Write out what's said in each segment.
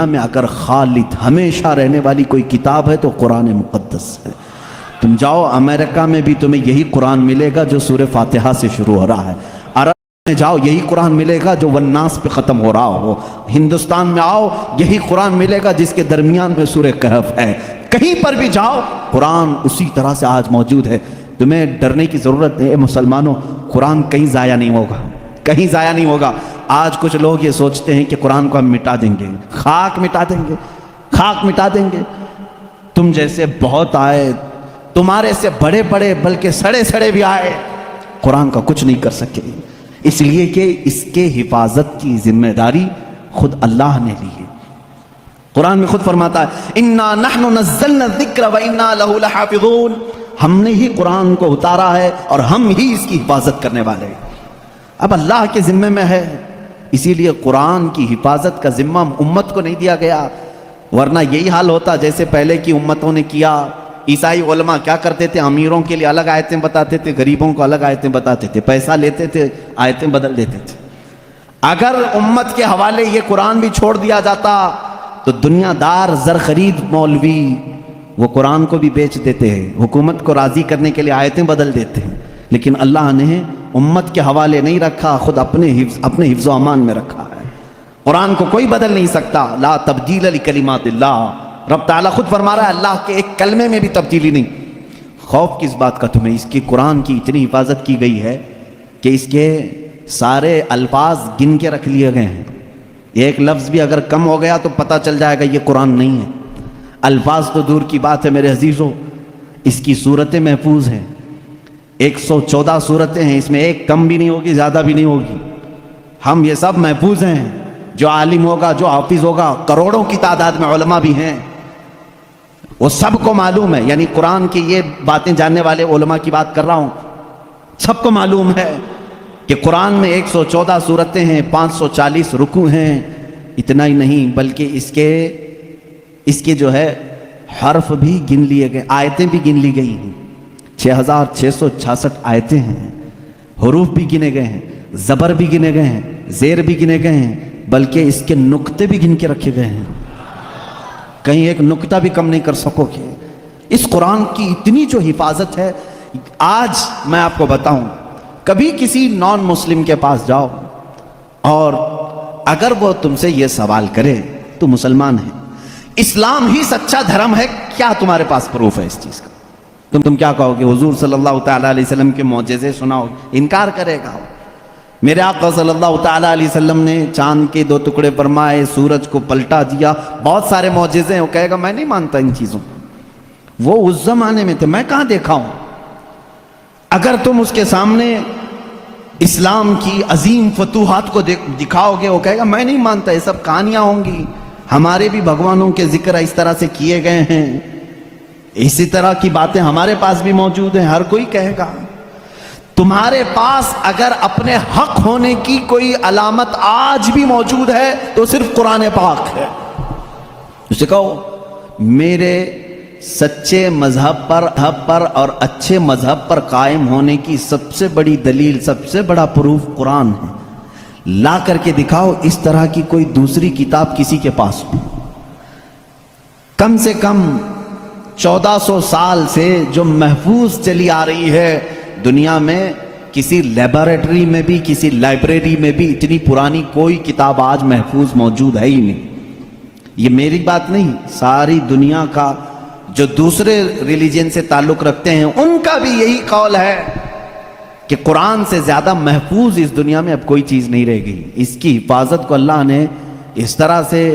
میں اگر خالد ہمیشہ رہنے والی کوئی کتاب ہے تو قرآن مقدس ہے۔ تم جاؤ امریکہ میں بھی تمہیں یہی قرآن ملے گا جو سورہ فاتحہ سے شروع ہو رہا ہے، عرب میں جاؤ یہی قرآن ملے گا جو والناس پہ ختم ہو رہا ہو، ہندوستان میں آؤ یہی قرآن ملے گا جس کے درمیان میں سورہ کہف ہے، کہیں پر بھی جاؤ قرآن اسی طرح سے آج موجود ہے۔ تمہیں ڈرنے کی ضرورت ہے مسلمانوں، قرآن کہیں ضائع نہیں ہوگا، کہیں ضائع نہیں ہوگا۔ آج کچھ لوگ یہ سوچتے ہیں کہ قرآن کو ہم مٹا دیں گے، خاک مٹا دیں گے، خاک مٹا دیں گے۔ تم جیسے بہت آئے، تمہارے سے بڑے بڑے بلکہ سڑے سڑے بھی آئے، قرآن کا کچھ نہیں کر سکے، اس لیے کہ اس کے حفاظت کی ذمہ داری خود اللہ نے لی ہے۔ قرآن میں خود فرماتا ہے اِنَّا نَحْنُ نَزَّلْنَا الذِّكْرَ وَإِنَّا لَهُ لَحَافِظُونَ، ہم نے ہی قرآن کو اتارا ہے اور ہم ہی اس کی حفاظت کرنے والے ہیں۔ اب اللہ کے ذمے میں ہے، اسی لیے قرآن کی حفاظت کا ذمہ امت کو نہیں دیا گیا، ورنہ یہی حال ہوتا جیسے پہلے کی امتوں نے کیا۔ عیسائی علماء کیا کرتے تھے؟ امیروں کے لیے الگ آیتیں بتاتے تھے، غریبوں کو الگ آیتیں بتاتے تھے، پیسہ لیتے تھے، آیتیں بدل دیتے تھے۔ اگر امت کے حوالے یہ قرآن بھی چھوڑ دیا جاتا تو دنیا دار زر خرید مولوی وہ قرآن کو بھی بیچ دیتے ہیں، حکومت کو راضی کرنے کے لیے آیتیں بدل دیتے ہیں، لیکن اللہ نے امت کے حوالے نہیں رکھا، خود اپنے حفظ و امان میں رکھا ہے۔ قرآن کو کوئی بدل نہیں سکتا، لا تبدیل لکلمات اللہ، رب تعالیٰ خود فرما رہا ہے اللہ کے ایک کلمے میں بھی تبدیلی نہیں۔ خوف کس بات کا تمہیں؟ اس کی قرآن کی اتنی حفاظت کی گئی ہے کہ اس کے سارے الفاظ گن کے رکھ لیے گئے ہیں، ایک لفظ بھی اگر کم ہو گیا تو پتہ چل جائے گا یہ قرآن نہیں ہے۔ الفاظ تو دور کی بات ہے میرے عزیزوں، اس کی صورتیں محفوظ ہیں، 114 صورتیں ہیں، اس میں ایک کم بھی نہیں ہوگی، زیادہ بھی نہیں ہوگی۔ ہم یہ سب محفوظ ہیں، جو عالم ہوگا، جو حافظ ہوگا، کروڑوں کی تعداد میں علماء بھی ہیں، وہ سب کو معلوم ہے، یعنی قرآن کی یہ باتیں جاننے والے علماء کی بات کر رہا ہوں، سب کو معلوم ہے کہ قرآن میں 114 صورتیں ہیں، 540 رکوع ہیں۔ اتنا ہی نہیں بلکہ اس کے جو ہے حرف بھی گن لیے گئے، آیتیں بھی گن لی گئی ہیں، 6666 آیتیں ہیں، حروف بھی گنے گئے ہیں، زبر بھی گنے گئے ہیں، زیر بھی گنے گئے ہیں، بلکہ اس کے نقطے بھی گن کے رکھے گئے ہیں، کہیں ایک نقطہ بھی کم نہیں کر سکو گے۔ اس قرآن کی اتنی جو حفاظت ہے، آج میں آپ کو بتاؤں، کبھی کسی نان مسلم کے پاس جاؤ اور اگر وہ تم سے یہ سوال کرے تو مسلمان ہے، اسلام ہی سچا دھرم ہے، کیا تمہارے پاس پروف ہے اس چیز کا؟ تم کیا کہو گے؟ حضور صلی اللہ تعالیٰ علیہ وسلم کے معجزے سناؤ، انکار کرے گا۔ میرے آقا صلی اللہ تعالیٰ علیہ وسلم نے چاند کے 2 ٹکڑے فرمائے، سورج کو پلٹا دیا، بہت سارے معجزے ہیں، وہ کہے گا میں نہیں مانتا ان چیزوں، وہ اس زمانے میں تھے، میں کہاں دیکھا ہوں۔ اگر تم اس کے سامنے اسلام کی عظیم فتوحات کو دکھاؤ گے، وہ کہے گا میں نہیں مانتا، یہ سب کہانیاں ہوں گی، ہمارے بھی بھگوانوں کے ذکر اس طرح سے کیے گئے ہیں، اسی طرح کی باتیں ہمارے پاس بھی موجود ہیں، ہر کوئی کہے گا۔ تمہارے پاس اگر اپنے حق ہونے کی کوئی علامت آج بھی موجود ہے تو صرف قرآن پاک ہے۔ اسے کہو میرے سچے مذہب پر اور اچھے مذہب پر قائم ہونے کی سب سے بڑی دلیل، سب سے بڑا پروف قرآن ہے، لا کر کے دکھاؤ اس طرح کی کوئی دوسری کتاب کسی کے پاس ہو۔ کم سے کم 1400 سال سے جو محفوظ چلی آ رہی ہے دنیا میں، کسی لیبارٹری میں بھی، کسی لائبریری میں بھی اتنی پرانی کوئی کتاب آج محفوظ موجود ہے ہی نہیں۔ یہ میری بات نہیں، ساری دنیا کا جو دوسرے ریلیجن سے تعلق رکھتے ہیں ان کا بھی یہی قول ہے کہ قرآن سے زیادہ محفوظ اس دنیا میں اب کوئی چیز نہیں رہ گئی۔ اس کی حفاظت کو اللہ نے اس طرح سے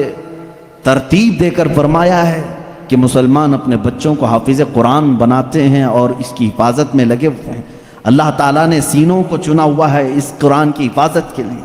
ترتیب دے کر فرمایا ہے کہ مسلمان اپنے بچوں کو حافظ قرآن بناتے ہیں اور اس کی حفاظت میں لگے ہوئے ہیں۔ اللہ تعالیٰ نے سینوں کو چنا ہوا ہے اس قرآن کی حفاظت کے لیے۔